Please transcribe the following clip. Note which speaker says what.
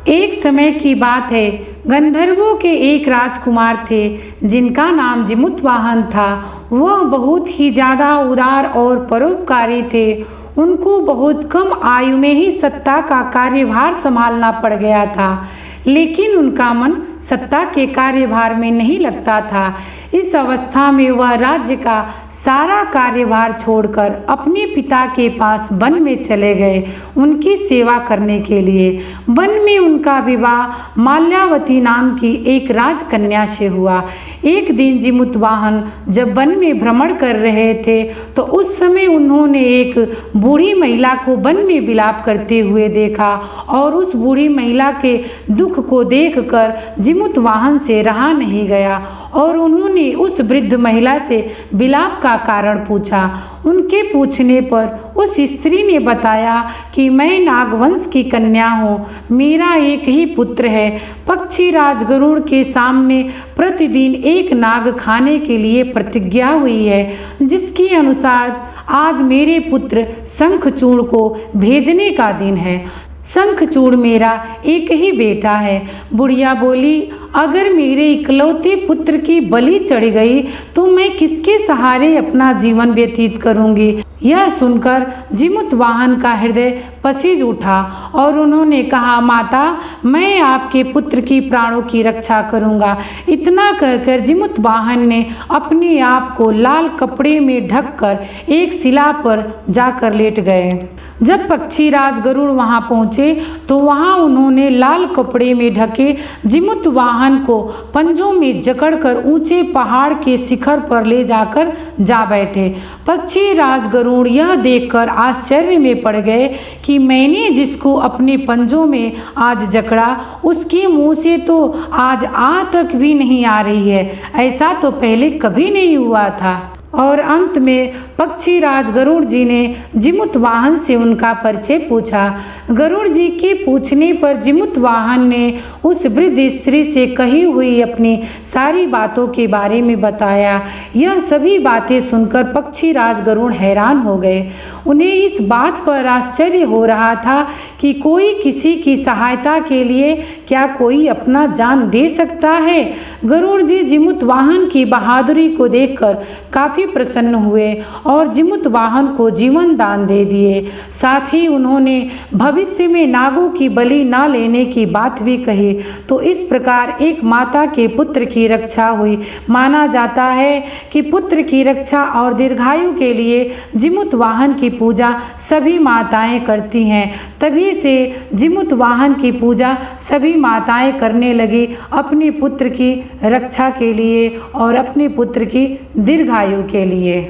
Speaker 1: एक समय की बात है, गंधर्वों के एक राजकुमार थे जिनका नाम जिमुतवाहन था। वह बहुत ही ज़्यादा उदार और परोपकारी थे। उनको बहुत कम आयु में ही सत्ता का कार्यभार संभालना पड़ गया था, लेकिन उनका मन सत्ता के कार्यभार में नहीं लगता था। इस अवस्था में वह राज्य का सारा कार्यभार छोड़कर अपने पिता के पास वन में चले गए उनकी सेवा करने के लिए। वन में उनका विवाह माल्यावती नाम की एक राजकन्या से हुआ। एक दिन जिमुतवाहन जब वन में भ्रमण कर रहे थे तो उस समय उन्होंने एक बूढ़ी महिला को वन में विलाप करते हुए देखा और उस बूढ़ी महिला के दुख को देखकर जिमुतवाहन से रहा नहीं गया और उन्होंने उस वृद्ध महिला से विलाप का कारण पूछा। उनके पूछने पर उस स्त्री ने बताया कि मैं नागवंश की कन्या हूँ, मेरा एक ही पुत्र है। पक्षी राज गरुड़ के सामने प्रतिदिन एक नाग खाने के लिए प्रतिज्ञा हुई है, जिसके अनुसार आज मेरे पुत्र शंखचूड़ को भेजने का दिन है। शंखचूड़ मेरा एक ही बेटा है। बुढ़िया बोली, अगर मेरे इकलौते पुत्र की बलि चढ़ गई तो मैं किसके सहारे अपना जीवन व्यतीत करूंगी। यह सुनकर जिमुतवाहन का हृदय पसीज उठा और उन्होंने कहा, माता, मैं आपके पुत्र की प्राणों की रक्षा करूंगा। इतना कहकर जिमुतवाहन ने अपने आप को लाल कपड़े में ढककर एक शिला पर जाकर लेट गए। जब पक्षी राज गरुड़ वहां पहुंचे तो वहां उन्होंने लाल कपड़े में ढके जिमुतवाहन को पंजों में जकड़कर ऊंचे पहाड़ के शिखर पर ले जाकर जा बैठे। पक्षी राज गरुड़ यह देखकर आश्चर्य में पड़ गए कि मैंने जिसको अपने पंजों में आज जकड़ा उसके मुंह से तो आज आ तक भी नहीं आ रही है। ऐसा तो पहले कभी नहीं हुआ था। और अंत में पक्षी राज गरुड़ जी ने जिमुतवाहन से उनका परिचय पूछा। गरुड़ जी के पूछने पर जिमुतवाहन ने उस वृद्ध स्त्री से कही हुई अपनी सारी बातों के बारे में बताया। यह सभी बातें सुनकर पक्षी राज गरुड़ हैरान हो गए। उन्हें इस बात पर आश्चर्य हो रहा था कि कोई किसी की सहायता के लिए क्या कोई अपना जान दे सकता है। गरुड़ जी जिमुतवाहन की बहादुरी को देखकर काफी प्रसन्न हुए और जिमुतवाहन को जीवन दान दे दिए। साथ ही उन्होंने भविष्य में नागों की बलि न लेने की बात भी कही। तो इस प्रकार एक माता के पुत्र की रक्षा हुई। माना जाता है कि पुत्र की रक्षा और दीर्घायु के लिए जिमुतवाहन की पूजा सभी माताएं करती हैं। तभी से जिमुतवाहन की पूजा सभी माताएं करने लगी अपने पुत्र की रक्षा के लिए और अपने पुत्र की दीर्घायु के लिए।